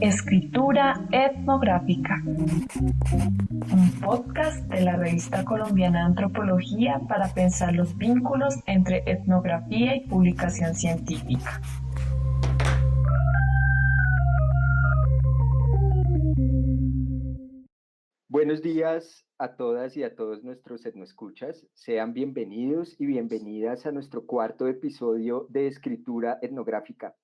Escritura etnográfica, un podcast de la revista colombiana Antropología para pensar los vínculos entre etnografía y publicación científica. Buenos días a todas y a todos nuestros etnoescuchas. Sean bienvenidos y bienvenidas a nuestro cuarto episodio de Escritura Etnográfica.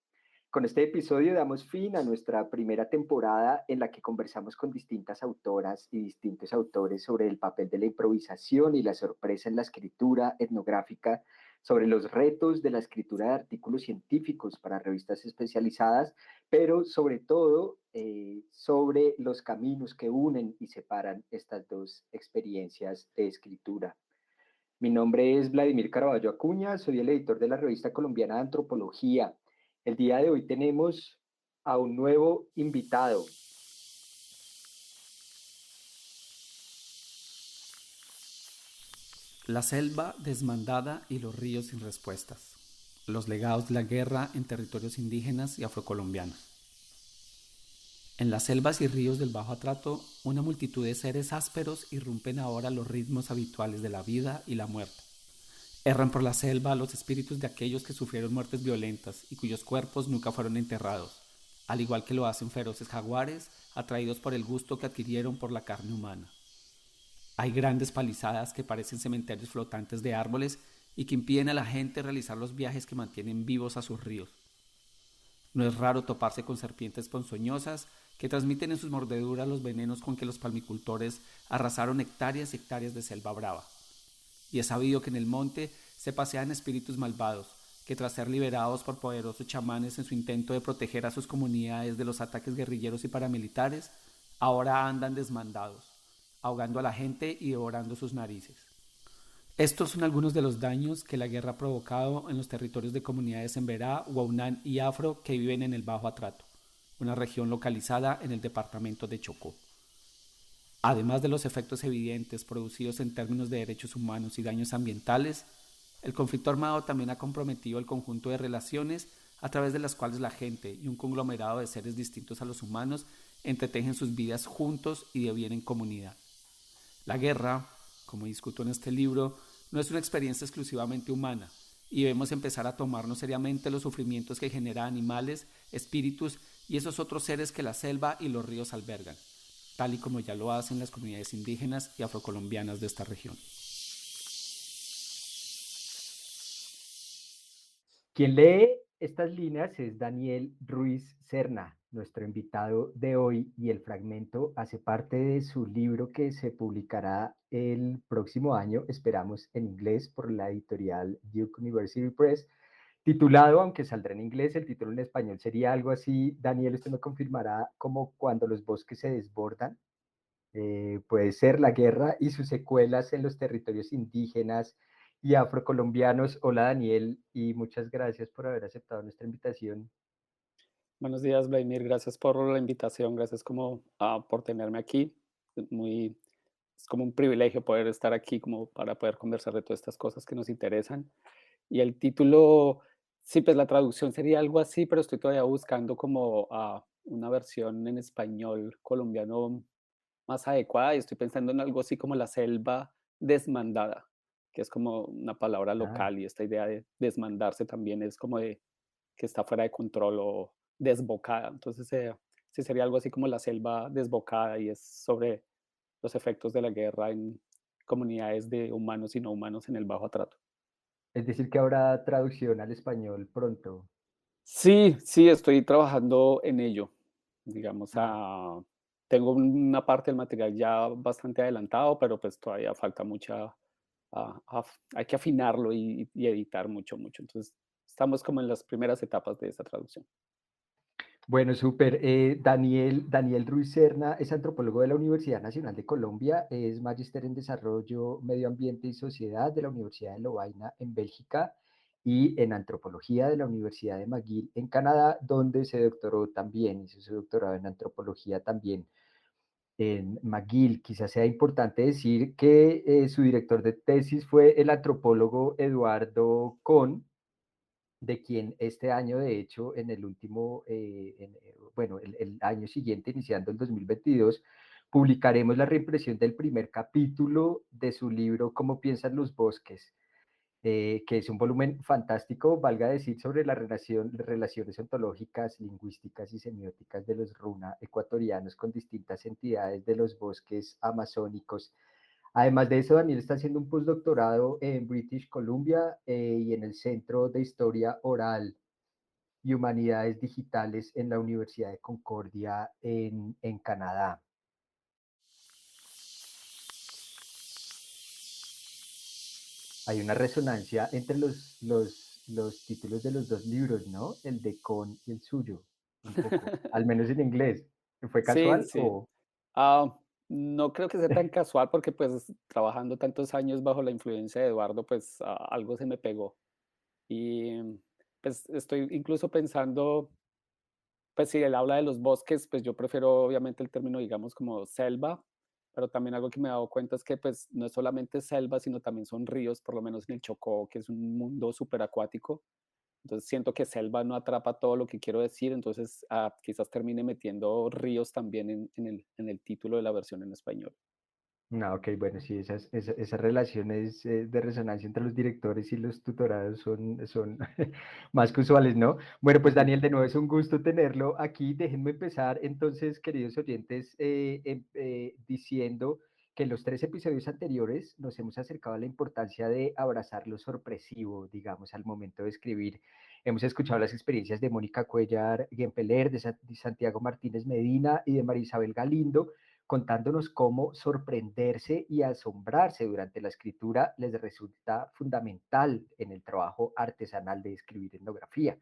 Con este episodio damos fin a nuestra primera temporada en la que conversamos con distintas autoras y distintos autores sobre el papel de la improvisación y la sorpresa en la escritura etnográfica, sobre los retos de la escritura de artículos científicos para revistas especializadas, pero sobre todo sobre los caminos que unen y separan estas dos experiencias de escritura. Mi nombre es Vladimir Caraballo Acuña, soy el editor de la revista colombiana de Antropología. El día de hoy tenemos a un nuevo invitado. La selva desmandada y los ríos sin respuestas. Los legados de la guerra en territorios indígenas y afrocolombianos. En las selvas y ríos del Bajo Atrato, una multitud de seres ásperos irrumpen ahora los ritmos habituales de la vida y la muerte. Erran por la selva los espíritus de aquellos que sufrieron muertes violentas y cuyos cuerpos nunca fueron enterrados, al igual que lo hacen feroces jaguares atraídos por el gusto que adquirieron por la carne humana. Hay grandes palizadas que parecen cementerios flotantes de árboles y que impiden a la gente realizar los viajes que mantienen vivos a sus ríos. No es raro toparse con serpientes ponzoñosas que transmiten en sus mordeduras los venenos con que los palmicultores arrasaron hectáreas y hectáreas de selva brava. Y es sabido que en el monte se pasean espíritus malvados que, tras ser liberados por poderosos chamanes en su intento de proteger a sus comunidades de los ataques guerrilleros y paramilitares, ahora andan desmandados, ahogando a la gente y devorando sus narices. Estos son algunos de los daños que la guerra ha provocado en los territorios de comunidades Emberá, Guaunán y Afro que viven en el Bajo Atrato, una región localizada en el departamento de Chocó. Además de los efectos evidentes producidos en términos de derechos humanos y daños ambientales, el conflicto armado también ha comprometido el conjunto de relaciones a través de las cuales la gente y un conglomerado de seres distintos a los humanos entretejen sus vidas juntos y de bien en comunidad. La guerra, como discuto en este libro, no es una experiencia exclusivamente humana y debemos empezar a tomarnos seriamente los sufrimientos que generan animales, espíritus y esos otros seres que la selva y los ríos albergan, tal y como ya lo hacen las comunidades indígenas y afrocolombianas de esta región. Quien lee estas líneas es Daniel Ruiz Serna, nuestro invitado de hoy, y el fragmento hace parte de su libro que se publicará el próximo año, esperamos en inglés, por la editorial Duke University Press, titulado, aunque saldrá en inglés, el título en español sería algo así, Daniel, usted me confirmará, como Cuando los bosques se desbordan. Puede ser la guerra y sus secuelas en los territorios indígenas y afrocolombianos. Hola Daniel, y muchas gracias por haber aceptado nuestra invitación. Buenos días, Vladimir. Gracias por la invitación. Gracias por tenerme aquí. Muy, es como un privilegio poder estar aquí como para poder conversar de todas estas cosas que nos interesan. Y el título, sí, pues la traducción sería algo así, pero estoy todavía buscando como una versión en español colombiano más adecuada y estoy pensando en algo así como la selva desmandada, que es como una palabra Ah, local y esta idea de desmandarse también es como de que está fuera de control o desbocada. Entonces, sí sería algo así como la selva desbocada y es sobre los efectos de la guerra en comunidades de humanos y no humanos en el Bajo Atrato. es decir, que habrá traducción al español pronto. Sí, sí, estoy trabajando en ello. Digamos, Ah, tengo una parte del material ya bastante adelantado, pero pues todavía falta mucha, hay que afinarlo y editar mucho, mucho. Entonces, estamos como en las primeras etapas de esa traducción. bueno, súper. Daniel Ruiz Serna es antropólogo de la Universidad Nacional de Colombia, es magíster en Desarrollo, Medio Ambiente y Sociedad de la Universidad de Lovaina en Bélgica y en Antropología de la Universidad de McGill en Canadá, donde se doctoró también, hizo su doctorado en Antropología también en McGill. Quizás sea importante decir que su director de tesis fue el antropólogo Eduardo Kohn, de quien este año, de hecho, en el último, bueno, el año siguiente, iniciando el 2022, publicaremos la reimpresión del primer capítulo de su libro Cómo piensan los bosques, que es un volumen fantástico, valga decir, sobre las relaciones ontológicas, lingüísticas y semióticas de los runa ecuatorianos con distintas entidades de los bosques amazónicos. Además de eso, Daniel está haciendo un postdoctorado en British Columbia y en el Centro de Historia Oral y Humanidades Digitales en la Universidad de Concordia en Canadá. Hay una resonancia entre los títulos de los dos libros, ¿no? El de Con y el suyo, un poco, al menos en inglés. ¿Fue Sí, casual sí. o...? Ah, no creo que sea tan casual porque pues trabajando tantos años bajo la influencia de Eduardo, pues algo se me pegó. Y pues estoy incluso pensando, pues si él habla de los bosques, pues yo prefiero obviamente el término, digamos, como selva, pero también algo que me he dado cuenta es que pues no es solamente selva, sino también son ríos, por lo menos en el Chocó, que es un mundo súper acuático. Entonces siento que selva no atrapa todo lo que quiero decir, entonces quizás termine metiendo ríos también en el título de la versión en español. No, ok, bueno, sí, esas relaciones de resonancia entre los directores y los tutorados son más que usuales, ¿no? Bueno, pues Daniel, de nuevo es un gusto tenerlo aquí. Déjenme empezar entonces, queridos oyentes, diciendo que en los 3 episodios anteriores nos hemos acercado a la importancia de abrazar lo sorpresivo, digamos, al momento de escribir. Hemos escuchado las experiencias de Mónica Cuellar Guempeler, de Santiago Martínez Medina y de María Isabel Galindo, contándonos cómo sorprenderse y asombrarse durante la escritura les resulta fundamental en el trabajo artesanal de escribir etnografía.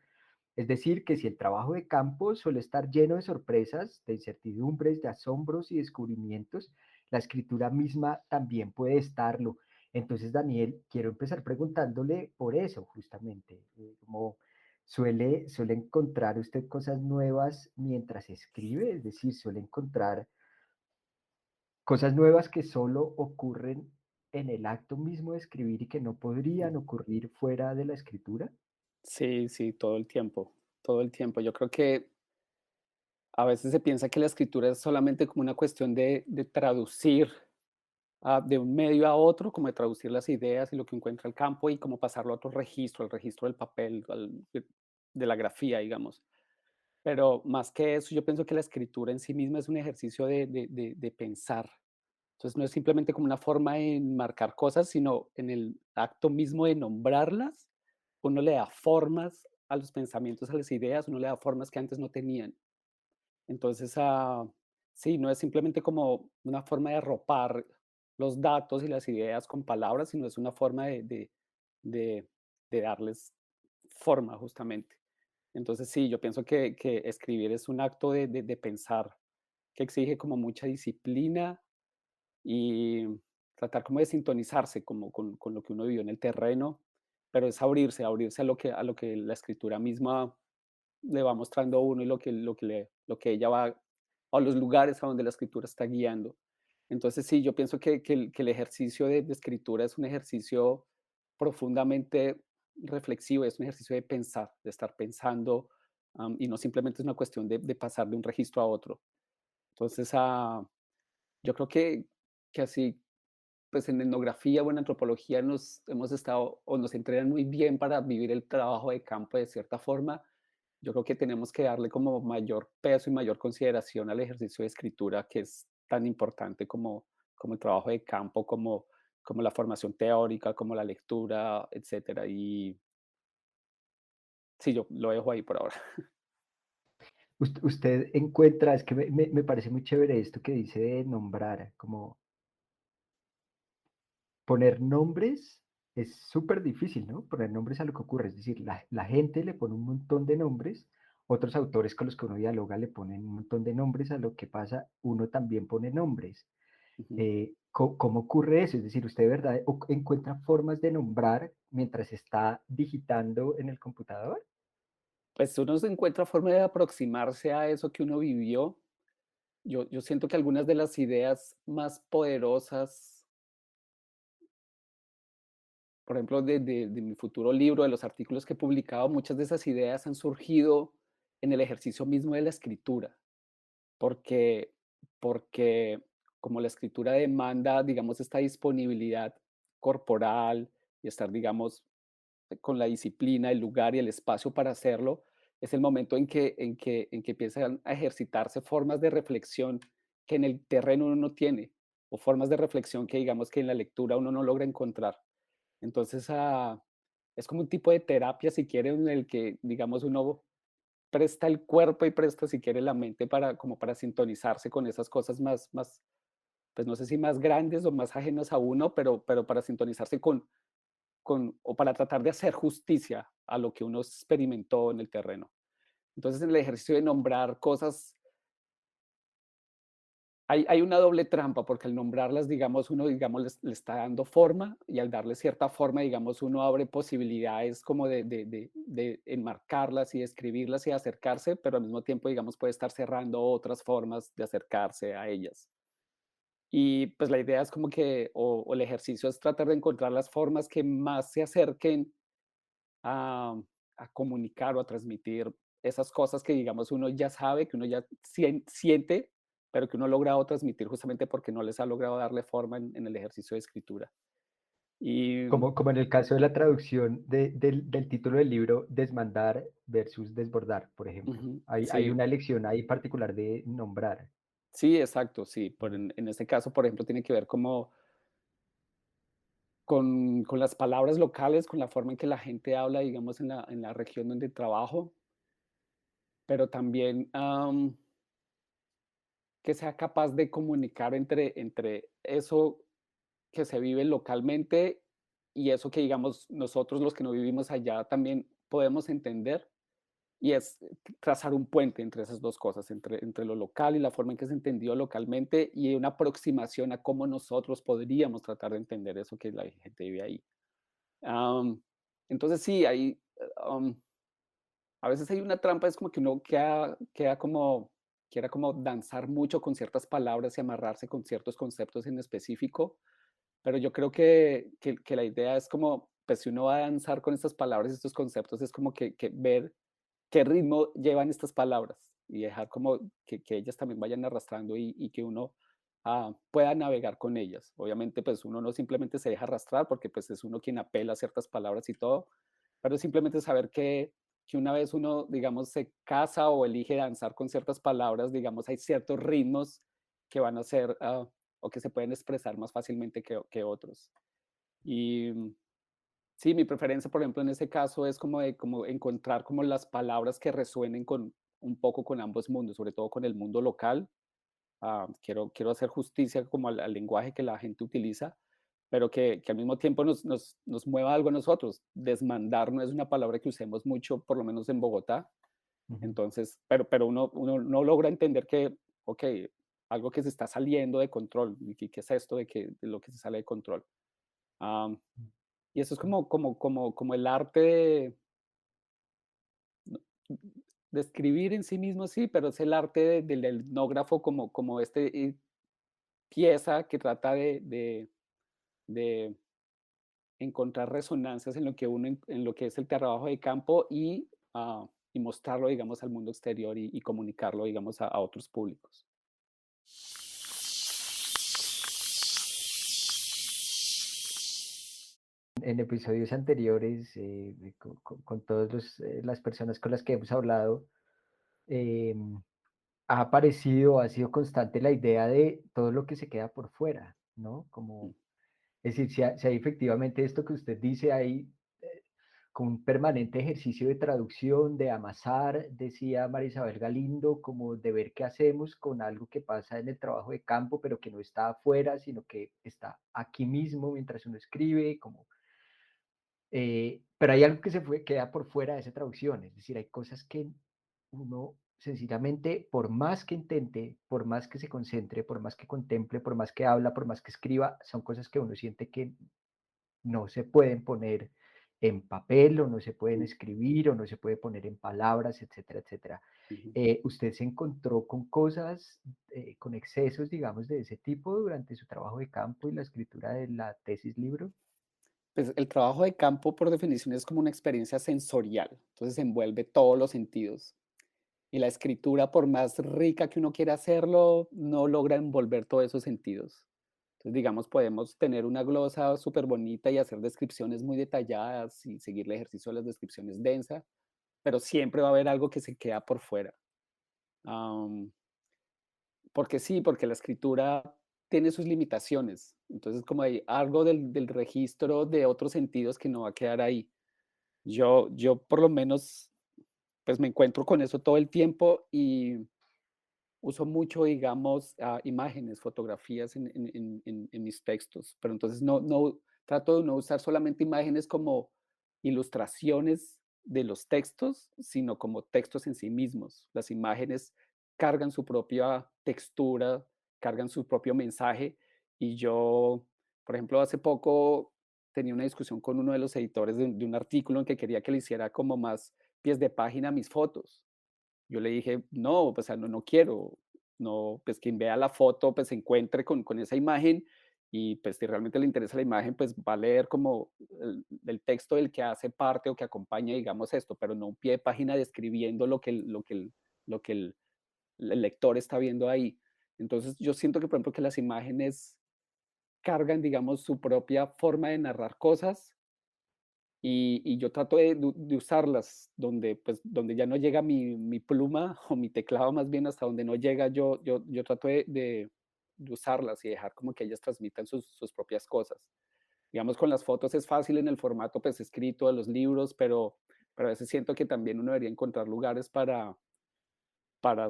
Es decir, que si el trabajo de campo suele estar lleno de sorpresas, de incertidumbres, de asombros y descubrimientos, la escritura misma también puede estarlo. Entonces, Daniel, quiero empezar preguntándole por eso, justamente, como suele encontrar usted cosas nuevas mientras escribe, es decir, suele encontrar cosas nuevas que solo ocurren en el acto mismo de escribir y que no podrían ocurrir fuera de la escritura. Sí, sí, todo el tiempo, todo el tiempo. Yo creo que a veces se piensa que la escritura es solamente como una cuestión de traducir de un medio a otro, como de traducir las ideas y lo que encuentra el campo y como pasarlo a otro registro, al registro del papel, de la grafía, digamos. Pero más que eso, yo pienso que la escritura en sí misma es un ejercicio de pensar. Entonces no es simplemente como una forma de marcar cosas, sino en el acto mismo de nombrarlas, uno le da formas a los pensamientos, a las ideas, uno le da formas que antes no tenían. Entonces, sí, no es simplemente como una forma de arropar los datos y las ideas con palabras, sino es una forma de, de darles forma justamente. Entonces, sí, yo pienso que escribir es un acto de pensar que exige como mucha disciplina y tratar como de sintonizarse como con lo que uno vivió en el terreno, pero es abrirse, abrirse a lo que la escritura misma le va mostrando a uno y lo que ella va, a los lugares a donde la escritura está guiando. Entonces sí, yo pienso que el ejercicio de escritura es un ejercicio profundamente reflexivo, es un ejercicio de pensar, de estar pensando, y no simplemente es una cuestión de pasar de un registro a otro. Entonces, yo creo que así, pues en etnografía o en antropología nos hemos estado o nos entrenan muy bien para vivir el trabajo de campo de cierta forma. Yo creo que tenemos que darle como mayor peso y mayor consideración al ejercicio de escritura, que es tan importante como el trabajo de campo, como la formación teórica, como la lectura, etcétera. Y sí, yo lo dejo ahí por ahora. Usted encuentra, es que me parece muy chévere esto que dice de nombrar, como poner nombres es súper difícil, ¿no? Poner nombres a lo que ocurre, es decir, la gente le pone un montón de nombres, otros autores con los que uno dialoga le ponen un montón de nombres a lo que pasa, uno también pone nombres. Ujú. ¿Cómo ocurre eso? Es decir, usted, ¿verdad? Encuentra formas de nombrar mientras está digitando en el computador. Pues uno se encuentra forma de aproximarse a eso que uno vivió. Yo siento que algunas de las ideas más poderosas por ejemplo, de mi futuro libro, de los artículos que he publicado, muchas de esas ideas han surgido en el ejercicio mismo de la escritura, porque, porque como la escritura demanda, digamos, esta disponibilidad corporal y estar, digamos, con la disciplina, el lugar y el espacio para hacerlo, es el momento en que empiezan a ejercitarse formas de reflexión que en el terreno uno no tiene, o formas de reflexión que digamos que en la lectura uno no logra encontrar. Entonces, es como un tipo de terapia, si quiere, en el que, digamos, uno presta el cuerpo y presta, si quiere, la mente para, como para sintonizarse con esas cosas más, pues no sé si más grandes o más ajenas a uno, pero para sintonizarse o para tratar de hacer justicia a lo que uno experimentó en el terreno. Entonces, en el ejercicio de nombrar cosas, hay una doble trampa, porque al nombrarlas, digamos, uno, digamos, le está dando forma y al darle cierta forma, digamos, uno abre posibilidades como de enmarcarlas y escribirlas y acercarse, pero al mismo tiempo, digamos, puede estar cerrando otras formas de acercarse a ellas. Y pues la idea es como que, o el ejercicio es tratar de encontrar las formas que más se acerquen a, a comunicar o a transmitir esas cosas que, digamos, uno ya sabe, que uno ya siente, pero que uno ha logrado transmitir justamente porque no les ha logrado darle forma en el ejercicio de escritura. Y Como en el caso de la traducción del título del libro, desmandar versus desbordar, por ejemplo. ujú, Hay sí, una elección ahí particular de nombrar. sí, exacto, sí. Mm. En este caso, por ejemplo, tiene que ver como con las palabras locales, con la forma en que la gente habla, digamos, en la región donde trabajo, pero también que sea capaz de comunicar entre eso que se vive localmente y eso que, digamos, nosotros los que no vivimos allá también podemos entender, y es trazar un puente entre esas dos cosas, entre lo local y la forma en que se entendió localmente y una aproximación a cómo nosotros podríamos tratar de entender eso que la gente vive ahí. Am, entonces sí, am, a veces hay una trampa, es como que uno queda como, quiera como danzar mucho con ciertas palabras y amarrarse con ciertos conceptos en específico, pero yo creo que la idea es como, pues si uno va a danzar con estas palabras y estos conceptos, es como que ver qué ritmo llevan estas palabras y dejar como que ellas también vayan arrastrando y que uno pueda navegar con ellas. Obviamente, pues uno no simplemente se deja arrastrar porque pues es uno quien apela a ciertas palabras y todo, pero simplemente saber que una vez uno, digamos, se casa o elige danzar con ciertas palabras, digamos, hay ciertos ritmos que van a ser o que se pueden expresar más fácilmente que otros. Y sí, mi preferencia, por ejemplo, en ese caso es como encontrar como las palabras que resuenen con un poco con ambos mundos, sobre todo con el mundo local. Quiero hacer justicia como al lenguaje que la gente utiliza, pero que al mismo tiempo nos mueva algo a nosotros. Desmandar no es una palabra que usemos mucho, por lo menos en Bogotá. Ujú. Entonces, pero uno no logra entender que, ok, algo que se está saliendo de control, y qué es esto de lo que se sale de control. Am, y eso es como el arte de escribir en sí mismo, sí, pero es el arte del etnógrafo como pieza que trata de encontrar resonancias en lo que en lo que es el trabajo de campo y mostrarlo, digamos, al mundo exterior y comunicarlo, digamos, a otros públicos. En episodios anteriores, con todas las personas con las que hemos hablado, em, ha aparecido, ha sido constante la idea de todo lo que se queda por fuera, ¿no? Mm, Como, es decir, si hay efectivamente esto que usted dice, hay como un permanente ejercicio de traducción, de amasar, decía María Isabel Galindo, como de ver qué hacemos con algo que pasa en el trabajo de campo, pero que no está afuera, sino que está aquí mismo mientras uno escribe, como pero hay algo que queda por fuera de esa traducción, es decir, hay cosas que uno sencillamente, por más que intente, por más que se concentre, por más que contemple, por más que habla, por más que escriba, son cosas que uno siente que no se pueden poner en papel o no se pueden mm, escribir o no se puede poner en palabras, etcétera, etcétera. ujú. ¿Usted se encontró con cosas, con excesos, digamos, de ese tipo durante su trabajo de campo y la escritura de la tesis libro? Pues el trabajo de campo, por definición, es como una experiencia sensorial, entonces envuelve todos los sentidos. Y la escritura, por más rica que uno quiera hacerlo, no logra envolver todos esos sentidos. Entonces, digamos, podemos tener una glosa súper bonita y hacer descripciones muy detalladas y seguir el ejercicio de las descripciones densa, pero siempre va a haber algo que se queda por fuera. Am, Porque sí, porque la escritura tiene sus limitaciones. Entonces, como hay algo del registro de otros sentidos que no va a quedar ahí. Yo por lo menos, pues me encuentro con eso todo el tiempo y uso mucho, digamos, imágenes, fotografías en mis textos, pero entonces no trato de no usar solamente imágenes como ilustraciones de los textos, sino como textos en sí mismos. Las imágenes cargan su propia textura, cargan su propio mensaje y yo, por ejemplo, hace poco tenía una discusión con uno de los editores de un artículo en que quería que le hiciera como más pies de página a mis fotos. Yo le dije: "No, pues, no quiero, no, pues, quien vea la foto, pues, se encuentre con esa imagen y, pues, si realmente le interesa la imagen, pues, va a leer como el texto del que hace parte o que acompaña, digamos, esto, pero no un pie de página describiendo lo que el lector está viendo ahí". Entonces, yo siento que, por ejemplo, que las imágenes cargan, digamos, su propia forma de narrar cosas y yo trato de usarlas donde, pues, donde ya no llega mi pluma o mi teclado más bien hasta donde no llega, yo trato de usarlas y dejar como que ellas transmitan sus propias cosas. Digamos, con las fotos es fácil en el formato, pues, escrito de los libros, pero a veces siento que también uno debería encontrar lugares para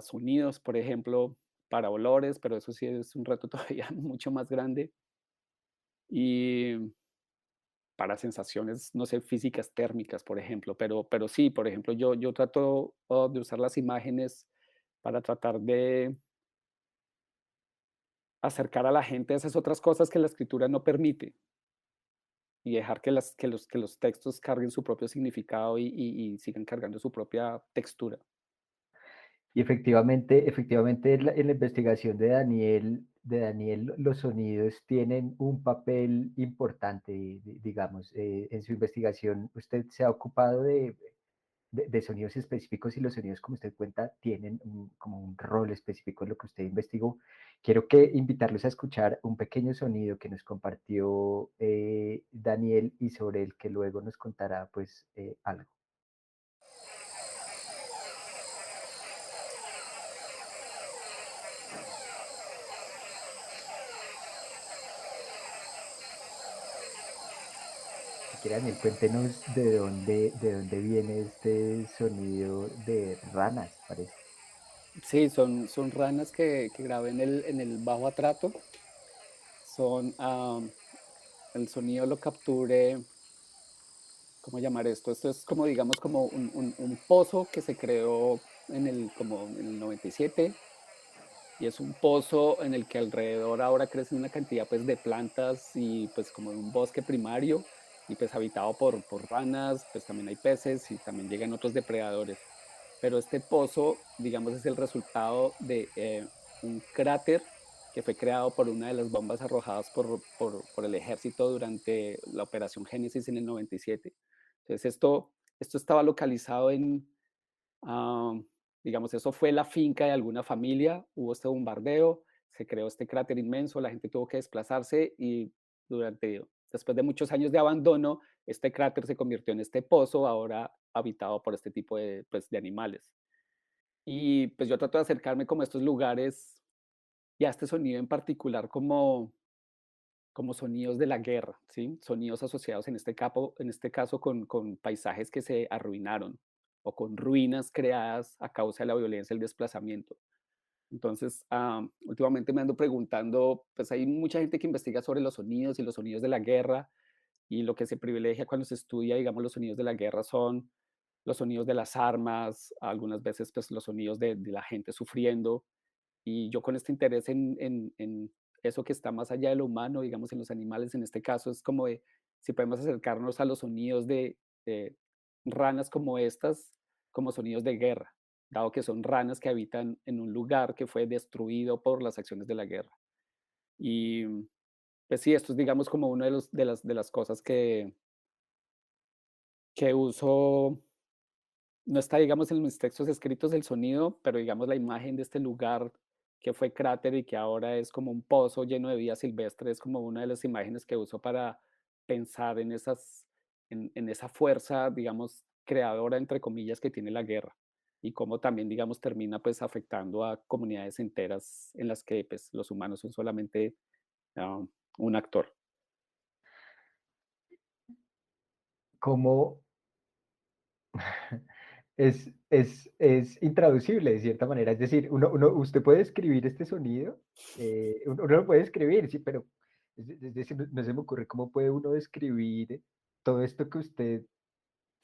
sonidos, por ejemplo, para olores, pero eso sí es un reto todavía mucho más grande. Y para sensaciones, no sé, físicas térmicas, por ejemplo, pero sí, por ejemplo, yo trato, de usar las imágenes para tratar de acercar a la gente a esas otras cosas que la escritura no permite y dejar que los textos carguen su propio significado y sigan cargando su propia textura. Y efectivamente en la investigación de Daniel, los sonidos tienen un papel importante, digamos. En su investigación, usted se ha ocupado de sonidos específicos y los sonidos, como usted cuenta, tienen como un rol específico en lo que usted investigó. Quiero invitarlos a escuchar un pequeño sonido que nos compartió Daniel y sobre el que luego nos contará pues algo. Si quiere, Daniel, cuéntenos de dónde viene este sonido de ranas, parece. Sí, son ranas que grabé en el bajo atrato. Son, el sonido lo capturé, ¿cómo llamar esto? Esto es como, digamos, como un pozo que se creó como en el 97 y es un pozo en el que alrededor ahora crece una cantidad pues de plantas y pues como de un bosque primario y pues habitado por ranas, pues también hay peces y también llegan otros depredadores. Pero este pozo, digamos, es el resultado de un cráter que fue creado por una de las bombas arrojadas por el ejército durante la Operación Génesis en el 97. Entonces, esto estaba localizado ah, digamos, eso fue la finca de alguna familia, hubo este bombardeo, se creó este cráter inmenso, la gente tuvo que desplazarse y después de muchos años de abandono, este cráter se convirtió en este pozo ahora habitado por este tipo pues, de animales. Y pues yo trato de acercarme como a estos lugares y a este sonido en particular como sonidos de la guerra, ¿sí? Sonidos asociados en este caso con paisajes que se arruinaron o con ruinas creadas a causa de la violencia y el desplazamiento. Entonces, últimamente me ando preguntando, pues hay mucha gente que investiga sobre los sonidos y los sonidos de la guerra y lo que se privilegia cuando se estudia, digamos, los sonidos de la guerra son los sonidos de las armas, algunas veces pues los sonidos de la gente sufriendo, y yo con este interés en eso que está más allá de lo humano, digamos, en los animales, en este caso, es como de si podemos acercarnos a los sonidos de ranas como estas, como sonidos de guerra, dado que son ranas que habitan en un lugar que fue destruido por las acciones de la guerra. Y pues sí, esto es, digamos, como uno de las cosas que uso. No está, digamos, en mis textos escritos el sonido, pero digamos la imagen de este lugar que fue cráter y que ahora es como un pozo lleno de vida silvestre, es como una de las imágenes que uso para pensar en en esa fuerza, digamos, creadora, entre comillas, que tiene la guerra y cómo también, digamos, termina pues afectando a comunidades enteras en las que pues los humanos son solamente ah, un actor. ¿Cómo es intraducible de cierta manera? Es decir, usted puede escribir este sonido, uno lo puede escribir, sí, pero es decir, no se me ocurre cómo puede uno describir todo esto que usted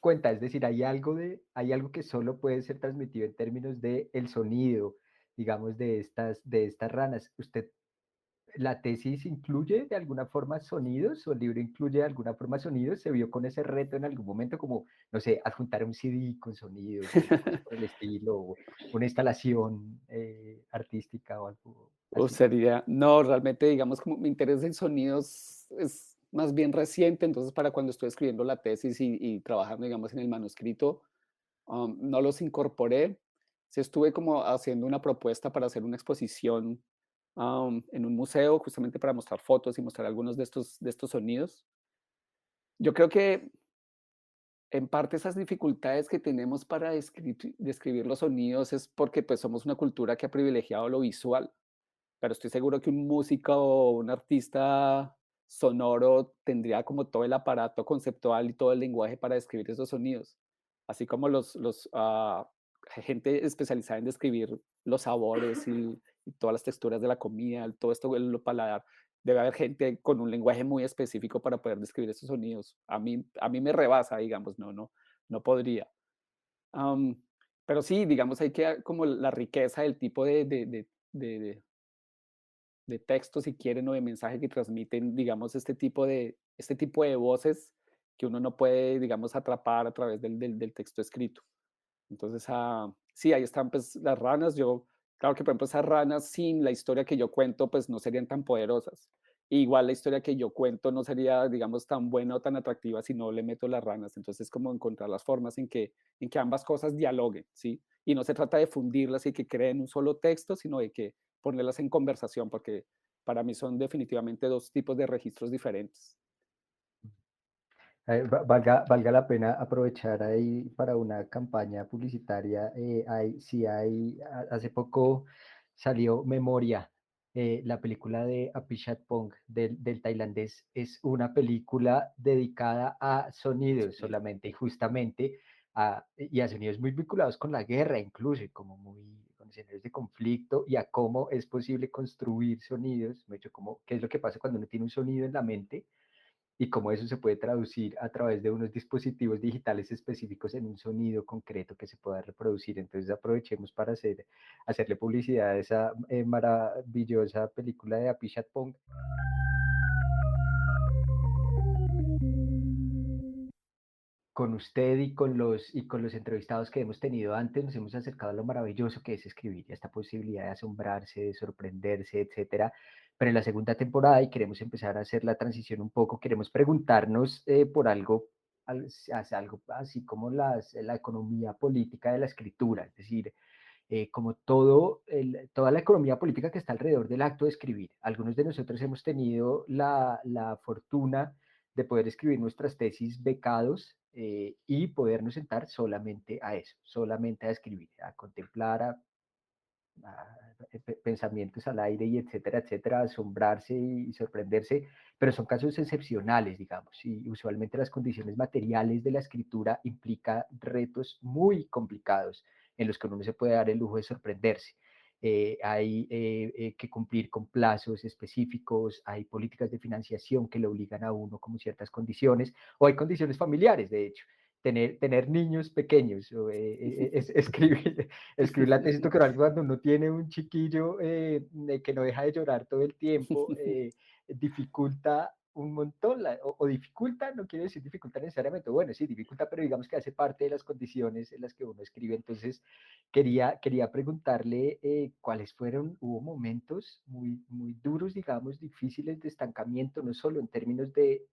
cuenta. Es decir, hay algo que solo puede ser transmitido en términos de el sonido, digamos, de estas ranas. ¿Usted la tesis incluye de alguna forma sonidos o el libro incluye de alguna forma sonidos? ¿Se vio con ese reto en algún momento como, no sé, adjuntar un CD con sonidos o una cosa por el estilo, o una instalación artística o algo O así? sería, no, realmente, digamos, como mi interés en sonidos es más bien reciente, entonces para cuando estoy escribiendo la tesis y trabajando, digamos, en el manuscrito, no los incorporé. Sí estuve como haciendo una propuesta para hacer una exposición en un museo, justamente para mostrar fotos y mostrar algunos de estos sonidos. Yo creo que en parte esas dificultades que tenemos para describir los sonidos es porque pues somos una cultura que ha privilegiado lo visual, pero estoy seguro que un músico o un artista sonoro tendría como todo el aparato conceptual y todo el lenguaje para describir esos sonidos, así como gente especializada en describir los sabores y todas las texturas de la comida, todo esto del paladar. Debe haber gente con un lenguaje muy específico para poder describir esos sonidos. A mí me rebasa, digamos, no podría. Am, pero sí, digamos, hay que como la riqueza del tipo de de texto, si quieren, o de mensaje que transmiten, digamos, este tipo de voces que uno no puede, digamos, atrapar a través del texto escrito. Entonces, sí, ahí están pues las ranas. Yo, claro que por ejemplo esas ranas sin la historia que yo cuento, pues no serían tan poderosas. Igual la historia que yo cuento no sería, digamos, tan buena o tan atractiva si no le meto las ranas. Entonces, como encontrar las formas en que ambas cosas dialoguen, ¿sí? Y no se trata de fundirlas y que creen un solo texto, sino de que ponerlas en conversación, porque para mí son definitivamente dos tipos de registros diferentes. Valga la pena aprovechar ahí para una campaña publicitaria. Hace poco salió Memoria, la película de Apichatpong del tailandés. Es una película dedicada a sonidos Sí. solamente y justamente y a sonidos muy vinculados con la guerra, incluso, y como muy con escenarios de conflicto y a cómo es posible construir sonidos. De hecho, qué es lo que pasa cuando uno tiene un sonido en la mente y cómo eso se puede traducir a través de unos dispositivos digitales específicos en un sonido concreto que se pueda reproducir. Entonces aprovechemos para hacerle publicidad a esa maravillosa película de Apichatpong. Con usted y con los entrevistados que hemos tenido antes, nos hemos acercado a lo maravilloso que es escribir y a esta posibilidad de asombrarse, de sorprenderse, etcétera. Pero en la segunda temporada, y queremos empezar a hacer la transición un poco, queremos preguntarnos por algo, algo así como la economía política de la escritura, es decir, como toda la economía política que está alrededor del acto de escribir. Algunos de nosotros hemos tenido la fortuna de poder escribir nuestras tesis becados y podernos sentar solamente a eso, solamente a escribir, a contemplar, pensamientos al aire y etcétera, etcétera, asombrarse y sorprenderse, pero son casos excepcionales, digamos, y usualmente las condiciones materiales de la escritura implica retos muy complicados en los que uno no se puede dar el lujo de sorprenderse. Hay que cumplir con plazos específicos, hay políticas de financiación que le obligan a uno como ciertas condiciones, o hay condiciones familiares, de hecho. Tener niños pequeños, escribir la tesis doctoral cuando uno tiene un chiquillo que no deja de llorar todo el tiempo, dificulta un montón, o dificulta, no quiero decir dificulta necesariamente, bueno, sí, dificulta, pero digamos que hace parte de las condiciones en las que uno escribe. Entonces, quería preguntarle cuáles fueron, hubo momentos muy duros, digamos, difíciles de estancamiento, no solo en términos de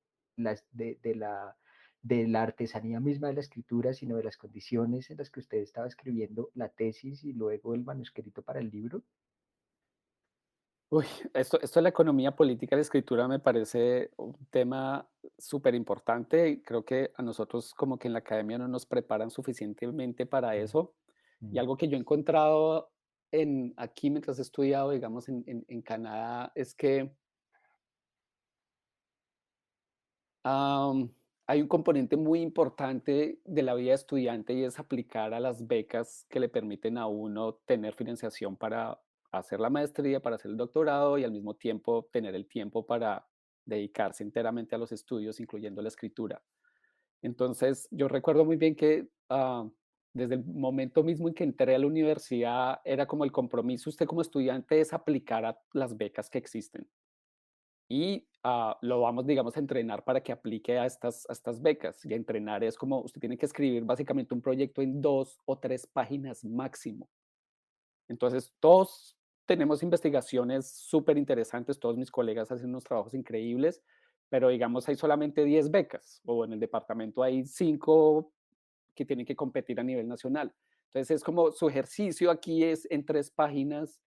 la artesanía misma de la escritura, sino de las condiciones en las que usted estaba escribiendo la tesis y luego el manuscrito para el libro. Uy, esto de la economía política de la escritura me parece un tema súper importante. Creo que a nosotros como que en la academia no nos preparan suficientemente para Mm, eso. Y mm, algo que yo he encontrado aquí mientras he estudiado, digamos, en Canadá, es que Am, hay un componente muy importante de la vida de estudiante y es aplicar a las becas que le permiten a uno tener financiación para hacer la maestría, para hacer el doctorado y al mismo tiempo tener el tiempo para dedicarse enteramente a los estudios, incluyendo la escritura. Entonces, yo recuerdo muy bien que desde el momento mismo en que entré a la universidad, era como el compromiso usted como estudiante es aplicar a las becas que existen y lo vamos, digamos, a entrenar para que aplique a estas becas. Y a entrenar es como usted tiene que escribir básicamente un proyecto en 2 o 3 páginas máximo. Entonces, todos tenemos investigaciones súper interesantes, todos mis colegas hacen unos trabajos increíbles, pero digamos, hay solamente 10 becas, o en el departamento hay 5 que tienen que competir a nivel nacional. Entonces, es como su ejercicio aquí es en 3 páginas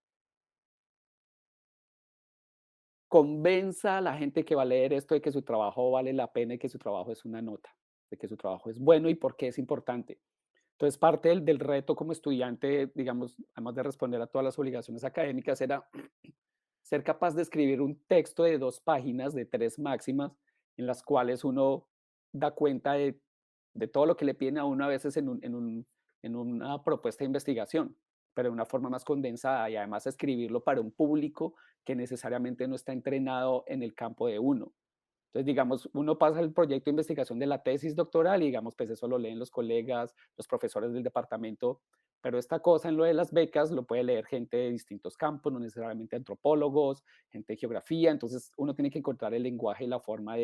convenza a la gente que va a leer esto de que su trabajo vale la pena y que su trabajo es una nota, de que su trabajo es bueno y por qué es importante. Entonces, parte del reto como estudiante, digamos, además de responder a todas las obligaciones académicas, era ser capaz de escribir un texto de 2 páginas, de 3 máximas, en las cuales uno da cuenta de todo lo que le piden a uno a veces en una propuesta de investigación, pero de una forma más condensada y además escribirlo para un público que necesariamente no está entrenado en el campo de uno. Entonces, digamos, uno pasa el proyecto de investigación de la tesis doctoral y, digamos, pues eso lo leen los colegas, los profesores del departamento, pero esta cosa en lo de las becas lo puede leer gente de distintos campos, no necesariamente antropólogos, gente de geografía, entonces uno tiene que encontrar el lenguaje y la forma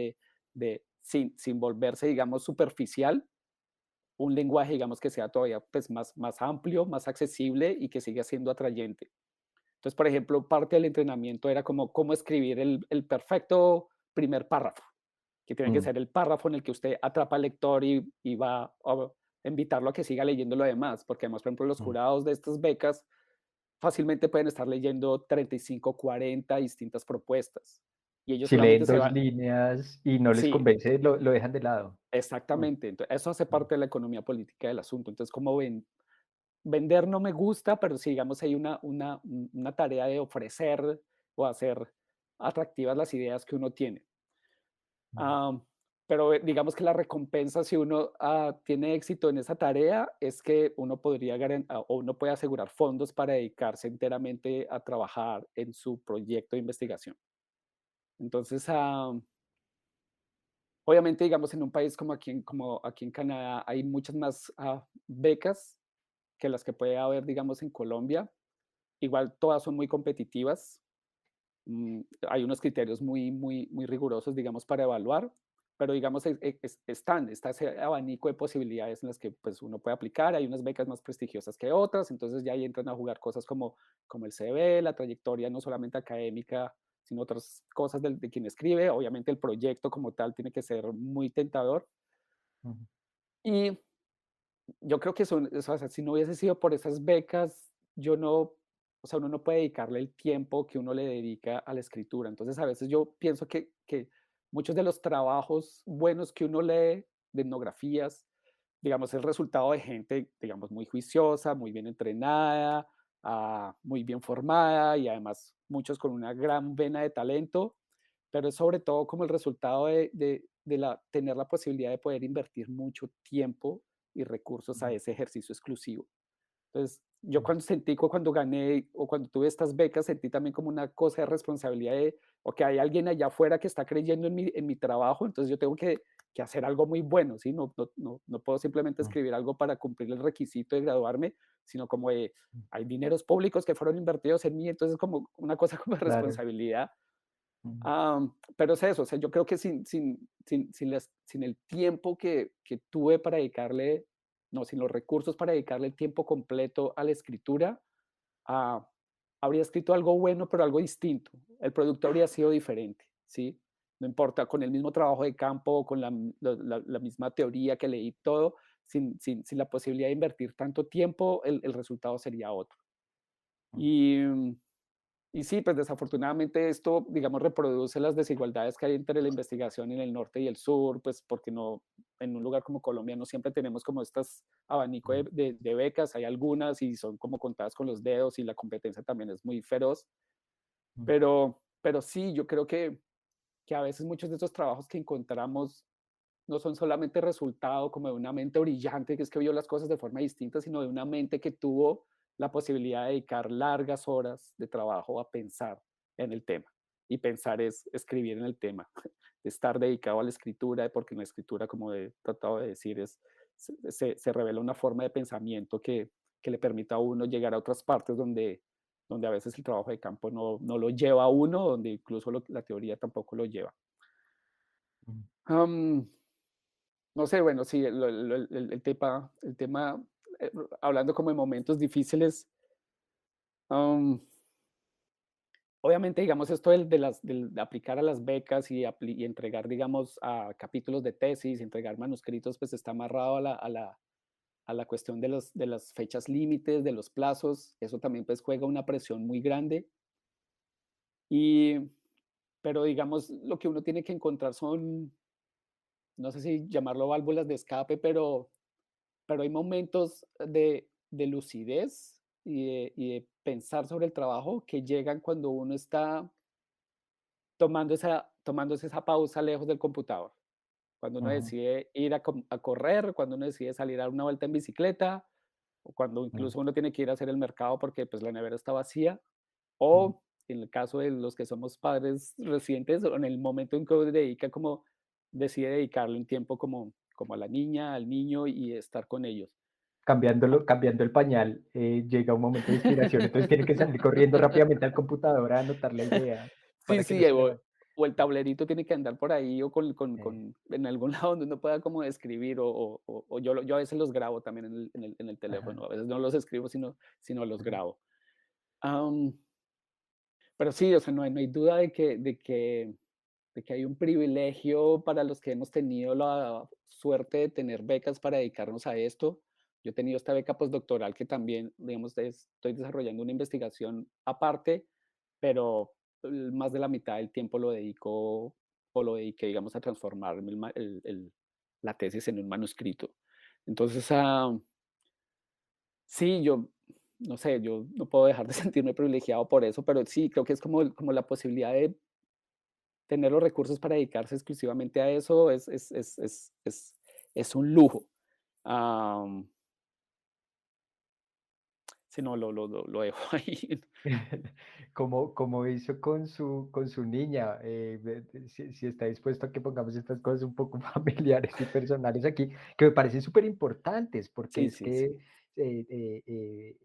sin volverse, digamos, superficial, un lenguaje, digamos, que sea todavía pues, más amplio, más accesible y que siga siendo atrayente. Entonces, por ejemplo, parte del entrenamiento era como cómo escribir el perfecto primer párrafo, que tiene que mm, ser el párrafo en el que usted atrapa al lector y va a invitarlo a que siga leyendo lo demás, porque además, por ejemplo, los mm. jurados de estas becas fácilmente pueden estar leyendo 35, 40 distintas propuestas y ellos Si leen solamente se dos van, líneas y no les sí, convence, lo dejan de lado. Mm, exactamente, entonces, eso hace mm, parte de la economía política del asunto, entonces, como ven, vender no me gusta, pero sí, digamos, hay una tarea de ofrecer o hacer atractivas las ideas que uno tiene. mm. Am, pero digamos que la recompensa, si uno tiene éxito en esa tarea, es que uno podría o uno puede asegurar fondos para dedicarse enteramente a trabajar en su proyecto de investigación. Entonces, obviamente, digamos, en un país como aquí en Canadá, hay muchas más becas que las que puede haber, digamos, en Colombia. Igual todas son muy competitivas. mm, Hay unos criterios muy rigurosos, digamos, para evaluar, pero digamos, está ese abanico de posibilidades en las que pues, uno puede aplicar. Hay unas becas más prestigiosas que otras, entonces ya ahí entran a jugar cosas como el CV, la trayectoria no solamente académica, sino otras cosas de quien escribe. Obviamente el proyecto como tal tiene que ser muy tentador. Ujú, Y yo creo que o sea, si no hubiese sido por esas becas, yo no, o sea, uno no puede dedicarle el tiempo que uno le dedica a la escritura. Entonces, a veces yo pienso que muchos de los trabajos buenos que uno lee de etnografías, digamos, es el resultado de gente, digamos, muy juiciosa, muy bien entrenada, muy bien formada y además muchos con una gran vena de talento, pero es sobre todo como el resultado de tener la posibilidad de poder invertir mucho tiempo y recursos a ujú, ese ejercicio exclusivo. Entonces, yo ujú. cuando gané o cuando tuve estas becas, sentí también como una cosa de responsabilidad de, ok, hay alguien allá afuera que está creyendo en mi trabajo, entonces yo tengo que hacer algo muy bueno, ¿sí? No puedo simplemente Mm, escribir algo para cumplir el requisito de graduarme, sino como de, mm. hay dineros públicos que fueron invertidos en mí, entonces como una cosa como de Claro. responsabilidad. Mm, Pero es eso, o sea, yo creo que sin el tiempo que tuve para dedicarle, no, sin los recursos para dedicarle el tiempo completo a la escritura, ah, habría escrito algo bueno, pero algo distinto. El producto habría sido diferente, ¿sí? No importa, con el mismo trabajo de campo, con la misma teoría que leí, todo, sin la posibilidad de invertir tanto tiempo, el resultado sería otro. mm, Y, y sí, pues desafortunadamente esto, digamos, reproduce las desigualdades que hay entre la investigación en el norte y el sur, pues porque no, en un lugar como Colombia no siempre tenemos como estas abanico mm, de becas, hay algunas y son como contadas con los dedos y la competencia también es muy feroz, mm, pero sí, yo creo que a veces muchos de estos trabajos que encontramos no son solamente resultado como de una mente brillante que es que vio las cosas de forma distinta, sino de una mente que tuvo la posibilidad de dedicar largas horas de trabajo a pensar en el tema. Y pensar es escribir en el tema, estar dedicado a la escritura, porque en la escritura, como he tratado de decir, se revela una forma de pensamiento que le permite a uno llegar a otras partes donde a veces el trabajo de campo no lo lleva a uno, donde incluso la teoría tampoco lo lleva. mm. Am, no sé, bueno, sí, el tema, hablando como de momentos difíciles, am, obviamente, digamos, esto del de aplicar a las becas y entregar, digamos, a capítulos de tesis, entregar manuscritos, pues está amarrado a la cuestión de las fechas límites, de los plazos. Eso también pues juega una presión muy grande. Y, pero digamos, lo que uno tiene que encontrar son, no sé si llamarlo válvulas de escape, pero hay momentos de lucidez y de pensar sobre el trabajo que llegan cuando uno está tomándose esa pausa lejos del computador. Cuando uno Ujú, decide ir a correr, cuando uno decide salir a dar una vuelta en bicicleta, o cuando mm, incluso uno tiene que ir a hacer el mercado porque pues la nevera está vacía, mm. o en el caso de los que somos padres recientes, o en el momento en que uno decide dedicarle un tiempo como a la niña, al niño y estar con ellos. Cambiando el pañal, llega un momento de inspiración, entonces tiene que salir corriendo rápidamente al computador a anotar la idea Sí, para que no sí, se le vaya. o el tablerito tiene que andar por ahí o Eh, en algún lado donde uno pueda como escribir o yo a veces los grabo también en el ajá, teléfono, a veces no los escribo, sino los ajá, grabo. Am, pero sí, o sea, no hay duda de que hay un privilegio para los que hemos tenido la suerte de tener becas para dedicarnos a esto. Yo he tenido esta beca postdoctoral que también, digamos, estoy desarrollando una investigación aparte, pero más de la mitad del tiempo lo dediqué, digamos, a transformar la tesis en un manuscrito. Entonces, sí, yo, no sé, yo no puedo dejar de sentirme privilegiado por eso, pero sí, creo que es como la posibilidad de tener los recursos para dedicarse exclusivamente a eso es un lujo. Am, si no, lo dejo ahí. como hizo con su niña, si está dispuesto a que pongamos estas cosas un poco familiares y personales aquí, que me parecen súper importantes, porque Sí, es sí, que sí. eh,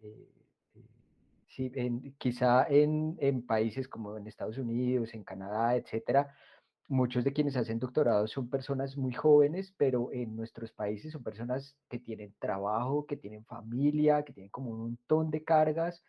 sí, quizá en países como en Estados Unidos, en Canadá, etcétera, muchos de quienes hacen doctorados son personas muy jóvenes, pero en nuestros países son personas que tienen trabajo, que tienen familia, que tienen como un montón de cargas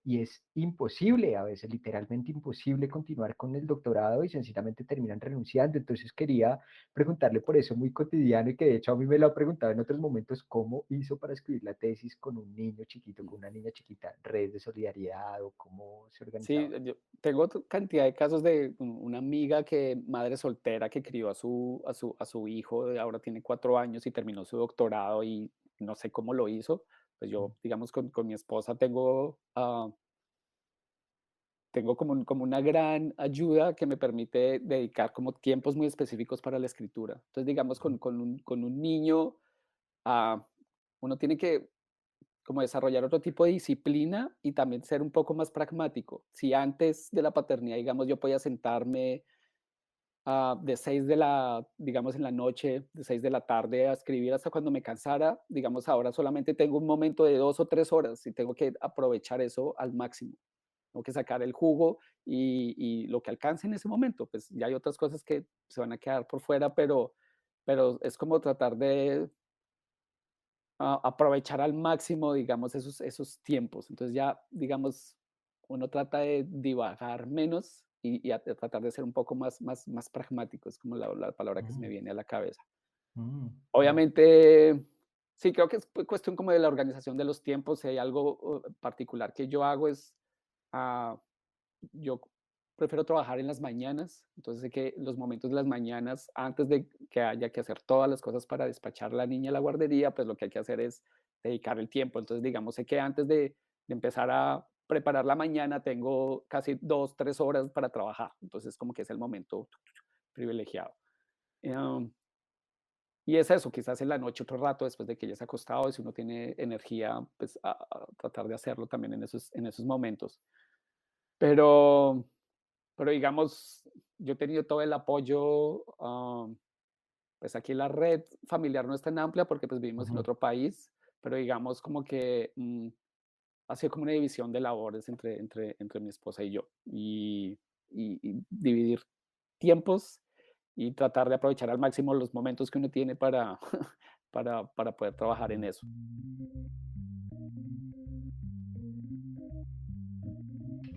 y es imposible, a veces literalmente imposible continuar con el doctorado y sencillamente terminan renunciando. Entonces quería preguntarle por eso muy cotidiano y que de hecho a mí me lo ha preguntado en otros momentos, ¿cómo hizo para escribir la tesis con un niño chiquito, con una niña chiquita, redes de solidaridad o cómo se Sí, organizaba? yo tengo cantidad de casos de una amiga madre soltera que crió a su hijo, ahora tiene 4 años y terminó su doctorado y no sé cómo lo hizo. Pues yo, digamos, con mi esposa tengo como una gran ayuda que me permite dedicar como tiempos muy específicos para la escritura. Entonces, digamos, con un niño, ah, uno tiene que como desarrollar otro tipo de disciplina y también ser un poco más pragmático. Si antes de la paternidad, digamos, yo podía sentarme de 6 digamos, en la noche, de 6 de la tarde a escribir hasta cuando me cansara, digamos, ahora solamente tengo un momento de 2 o 3 horas y tengo que aprovechar eso al máximo. tengo que sacar el jugo y lo que alcance en ese momento. Pues ya hay otras cosas que se van a quedar por fuera, pero es como tratar de aprovechar al máximo, digamos, esos tiempos. Entonces ya, digamos, uno trata de divagar menos y tratar de ser un poco más pragmático, es como la palabra que se me Mm, viene a la cabeza. mm, mm, Obviamente, sí, creo que es cuestión como de la organización de los tiempos. Si hay algo particular que yo hago es, ah, yo prefiero trabajar en las mañanas, entonces sé que los momentos de las mañanas, antes de que haya que hacer todas las cosas para despachar a la niña a la guardería, pues lo que hay que hacer es dedicar el tiempo. Entonces, digamos, sé que antes de empezar a preparar la mañana tengo casi 2, 3 horas para trabajar, entonces como que es el momento privilegiado. Em, y es eso, quizás en la noche otro rato después de que ya se ha acostado, y si uno tiene energía, pues a tratar de hacerlo también en esos momentos. Pero, pero digamos, yo he tenido todo el apoyo, pues aquí la red familiar no es tan amplia porque pues vivimos en ujú. otro país, pero digamos como que ha sido como una división de labores entre mi esposa y yo y dividir tiempos y tratar de aprovechar al máximo los momentos que uno tiene para, para poder trabajar en eso.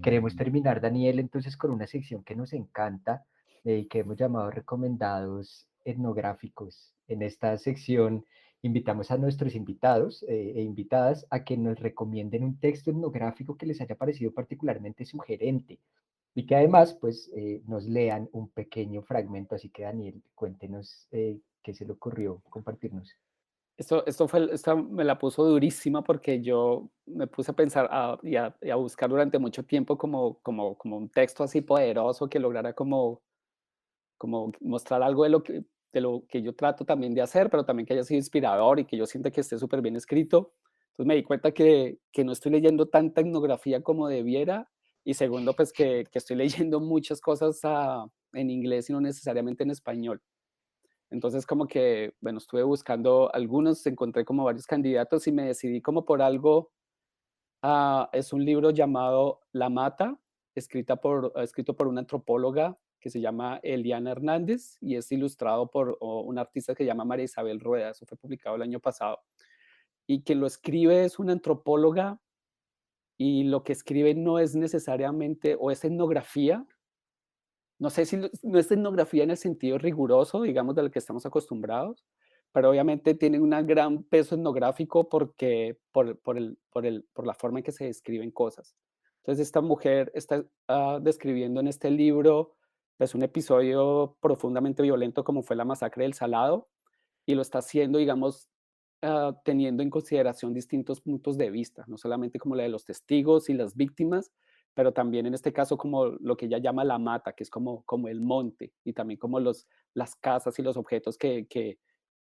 Queremos terminar, Daniel, entonces con una sección que nos encanta y que hemos llamado recomendados etnográficos. En esta sección invitamos a nuestros invitados e invitadas a que nos recomienden un texto etnográfico que les haya parecido particularmente sugerente y que además pues nos lean un pequeño fragmento. Así que Daniel, cuéntenos qué se le ocurrió compartirnos. Esta me la puso durísima porque yo me puse a pensar y a buscar durante mucho tiempo como un texto así poderoso que lograra como mostrar algo de lo que yo trato también de hacer, pero también que haya sido inspirador y que yo sienta que esté súper bien escrito. Entonces me di cuenta que no estoy leyendo tanta etnografía como debiera y segundo, pues que estoy leyendo muchas cosas en inglés y no necesariamente en español. Entonces como que, bueno, estuve buscando algunos, encontré como varios candidatos y me decidí como por algo. Es un libro llamado La Mata, escrito por una antropóloga que se llama Eliana Hernández y es ilustrado por una artista que se llama María Isabel Rueda. Eso fue publicado el año pasado. Y quien lo escribe es una antropóloga y lo que escribe no es necesariamente, o es etnografía, no sé si no es etnografía en el sentido riguroso, digamos, del que estamos acostumbrados, pero obviamente tiene un gran peso etnográfico porque por la forma en que se describen cosas. Entonces, esta mujer está describiendo en este libro pues, un episodio profundamente violento como fue la masacre del Salado, y lo está haciendo, digamos, teniendo en consideración distintos puntos de vista, no solamente como la de los testigos y las víctimas, pero también en este caso como lo que ella llama la mata, que es como el monte, y también como las casas y los objetos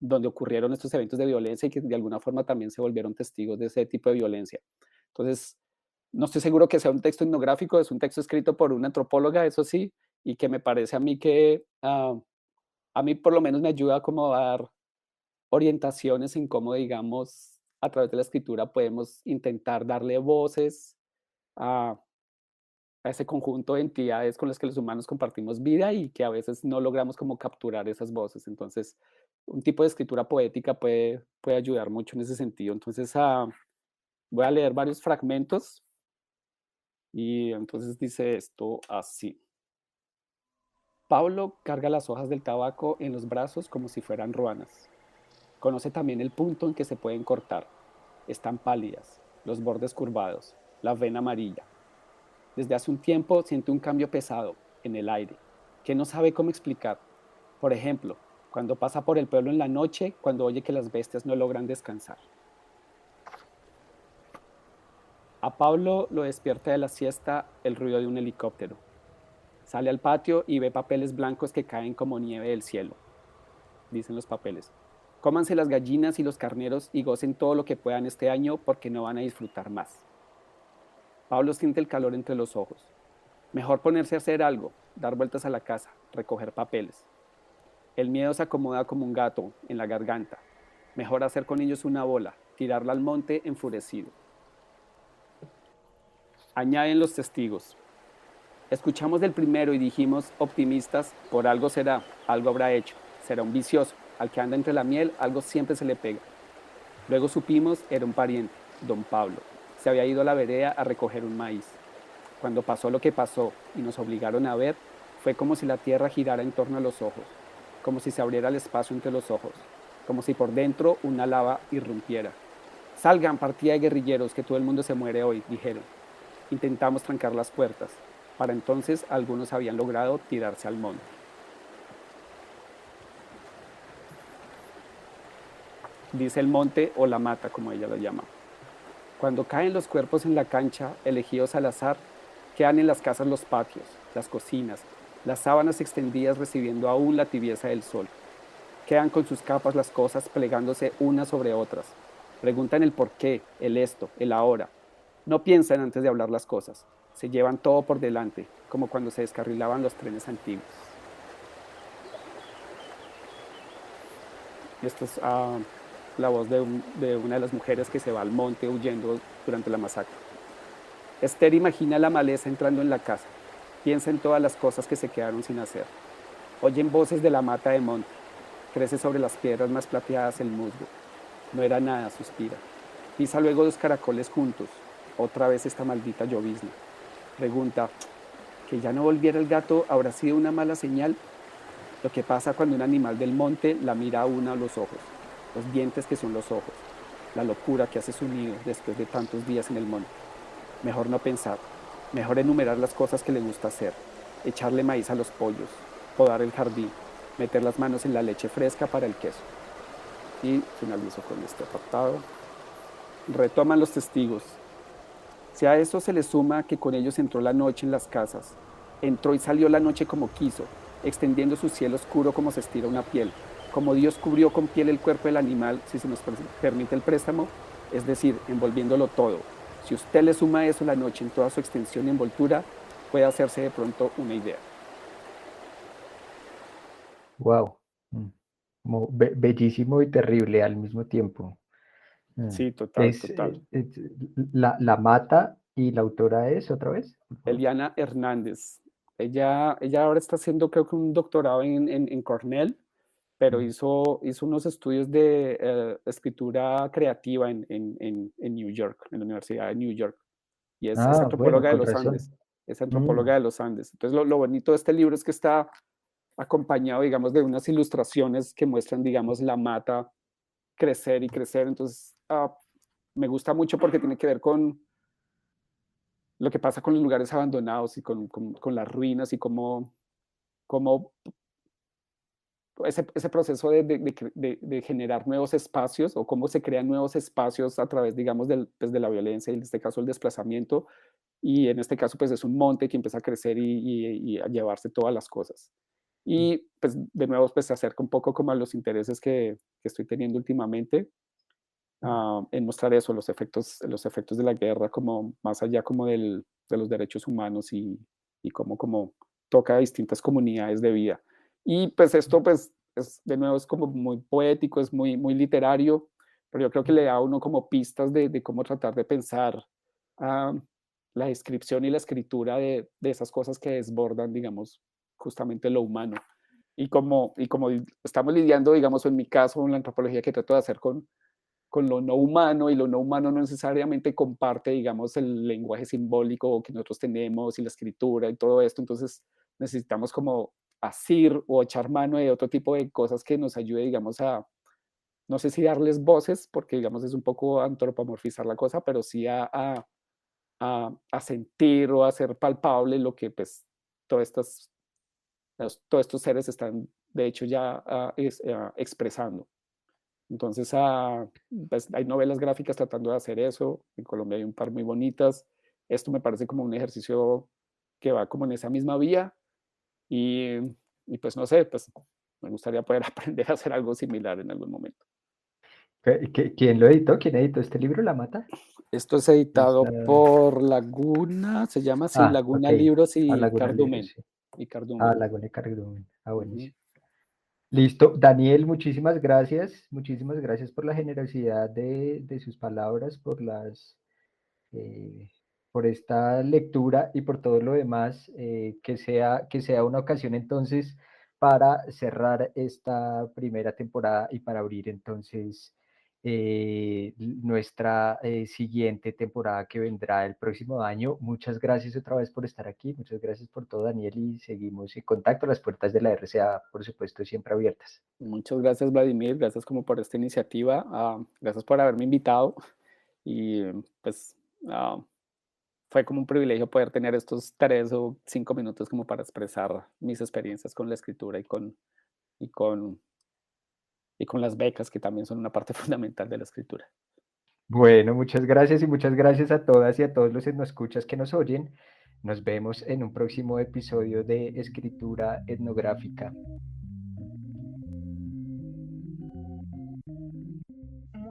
donde ocurrieron estos eventos de violencia y que de alguna forma también se volvieron testigos de ese tipo de violencia. Entonces, no estoy seguro que sea un texto etnográfico, es un texto escrito por una antropóloga, eso sí, y que me parece a mí que a mí por lo menos me ayuda como a dar orientaciones en cómo, digamos, a través de la escritura podemos intentar darle voces a, a ese conjunto de entidades con las que los humanos compartimos vida y que a veces no logramos como capturar esas voces. Entonces, un tipo de escritura poética puede ayudar mucho en ese sentido. Entonces, voy a leer varios fragmentos y entonces dice esto así. Pablo carga las hojas del tabaco en los brazos como si fueran ruanas. Conoce también el punto en que se pueden cortar. Están pálidas, los bordes curvados, la vena amarilla. Desde hace un tiempo siente un cambio pesado en el aire, que no sabe cómo explicar. Por ejemplo, cuando pasa por el pueblo en la noche, cuando oye que las bestias no logran descansar. A Pablo lo despierta de la siesta el ruido de un helicóptero. Sale al patio y ve papeles blancos que caen como nieve del cielo. Dicen los papeles. Cómanse las gallinas y los carneros y gocen todo lo que puedan este año porque no van a disfrutar más. Pablo siente el calor entre los ojos. Mejor ponerse a hacer algo, dar vueltas a la casa, recoger papeles. El miedo se acomoda como un gato en la garganta. Mejor hacer con ellos una bola, tirarla al monte enfurecido. Añaden los testigos. Escuchamos del primero y dijimos, optimistas, por algo será, algo habrá hecho, será un vicioso, al que anda entre la miel, algo siempre se le pega. Luego supimos, era un pariente, don Pablo. Se había ido a la vereda a recoger un maíz. Cuando pasó lo que pasó y nos obligaron a ver, fue como si la tierra girara en torno a los ojos, como si se abriera el espacio entre los ojos, como si por dentro una lava irrumpiera. Salgan, partida de guerrilleros, que todo el mundo se muere hoy, dijeron. Intentamos trancar las puertas. Para entonces algunos habían logrado tirarse al monte. Dice el monte o la mata, como ella lo llama. Cuando caen los cuerpos en la cancha, elegidos al azar, quedan en las casas los patios, las cocinas, las sábanas extendidas recibiendo aún la tibieza del sol. Quedan con sus capas las cosas plegándose unas sobre otras. Preguntan el por qué, el esto, el ahora. No piensan antes de hablar las cosas. Se llevan todo por delante, como cuando se descarrilaban los trenes antiguos. Y esta es la voz de una de las mujeres que se va al monte huyendo durante la masacre. Esther imagina la maleza entrando en la casa. Piensa en todas las cosas que se quedaron sin hacer. Oyen voces de la mata de monte. Crece sobre las piedras más plateadas el musgo. No era nada, suspira. Pisa luego 2 caracoles juntos. Otra vez esta maldita llovizna. Pregunta, ¿que ya no volviera el gato habrá sido una mala señal? Lo que pasa cuando un animal del monte la mira a una a los ojos. Los dientes que son los ojos. La locura que hace su nido después de tantos días en el monte. Mejor no pensar. Mejor enumerar las cosas que le gusta hacer. Echarle maíz a los pollos. Podar el jardín. Meter las manos en la leche fresca para el queso. Y finalizo con este apartado. Retoman los testigos. Si a eso se le suma que con ellos entró la noche en las casas, entró y salió la noche como quiso, extendiendo su cielo oscuro como se estira una piel, como Dios cubrió con piel el cuerpo del animal, si se nos permite el préstamo, es decir, envolviéndolo todo. Si usted le suma a eso la noche en toda su extensión y envoltura, puede hacerse de pronto una idea. Wow. Como bellísimo y terrible al mismo tiempo. Sí, total, Es, total. la mata y la autora es otra vez. Eliana Hernández. Ella ahora está haciendo, creo que un doctorado en Cornell, pero hizo unos estudios de escritura creativa en New York, en la Universidad de New York. Y es Bueno, antropóloga de con los razón. Andes. Es antropóloga de los Andes. Entonces, lo bonito de este libro es que está acompañado, digamos, de unas ilustraciones que muestran, digamos, la mata crecer y crecer. Entonces, me gusta mucho porque tiene que ver con lo que pasa con los lugares abandonados y con las ruinas y cómo ese proceso de generar nuevos espacios o cómo se crean nuevos espacios a través, digamos, pues, de la violencia y en este caso el desplazamiento. Y en este caso, pues es un monte que empieza a crecer y a llevarse todas las cosas. Y pues de nuevo, pues se acerca un poco como a los intereses que estoy teniendo últimamente, en mostrar eso, los efectos de la guerra, como más allá como de los derechos humanos y cómo toca a distintas comunidades de vida. Y pues esto, pues, de nuevo es como muy poético, es muy literario, pero yo creo que le da a uno como pistas de cómo tratar de pensar la descripción y la escritura de esas cosas que desbordan, digamos, justamente lo humano. Y como estamos lidiando, digamos, en mi caso, en la antropología que trato de hacer con lo no humano, y lo no humano no necesariamente comparte, digamos, el lenguaje simbólico que nosotros tenemos y la escritura y todo esto. Entonces necesitamos como asir o echar mano de otro tipo de cosas que nos ayude, digamos, no sé si darles voces, porque digamos es un poco antropomorfizar la cosa, pero sí a sentir o a hacer palpable lo que pues todas estas, todos estos seres están de hecho ya expresando. Entonces, pues, hay novelas gráficas tratando de hacer eso. En Colombia hay un par muy bonitas. Esto me parece como un ejercicio que va como en esa misma vía. Y, y pues no sé, pues me gustaría poder aprender a hacer algo similar en algún momento. ¿Quién lo editó? ¿Quién editó este libro, La Mata? Esto es editado por Laguna, se llama así, Ok. Laguna Libros y Laguna Libre, Cardumen. sí. Y Cardumen. Laguna y Cardumen. Ujú. Buenísimo. Listo. Daniel, muchísimas gracias. Muchísimas gracias por la generosidad de sus palabras, por las por esta lectura y por todo lo demás, que sea una ocasión entonces para cerrar esta primera temporada y para abrir entonces nuestra siguiente temporada que vendrá el próximo año. Muchas gracias otra vez por estar aquí, muchas gracias por todo, Daniel, y seguimos en contacto. Las puertas de la RCA, por supuesto, siempre abiertas. Muchas gracias, Vladimir, gracias como por esta iniciativa, gracias por haberme invitado y pues fue como un privilegio poder tener estos 3 o 5 minutos como para expresar mis experiencias con la escritura y con, y con las becas, que también son una parte fundamental de la escritura. Bueno, muchas gracias y muchas gracias a todas y a todos los que nos escuchas que nos oyen. Nos vemos en un próximo episodio de Escritura Etnográfica.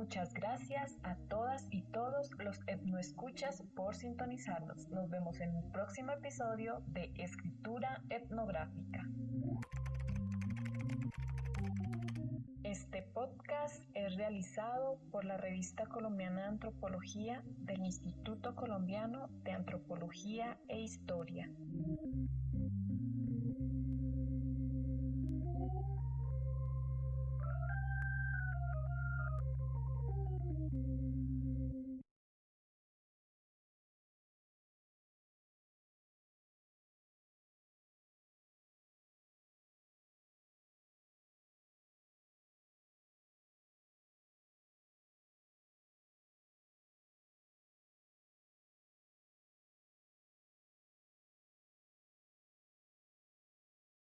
Muchas gracias a todas y todos los etnoescuchas por sintonizarnos. Nos vemos en un próximo episodio de Escritura Etnográfica. Este podcast es realizado por la Revista Colombiana de Antropología del Instituto Colombiano de Antropología e Historia.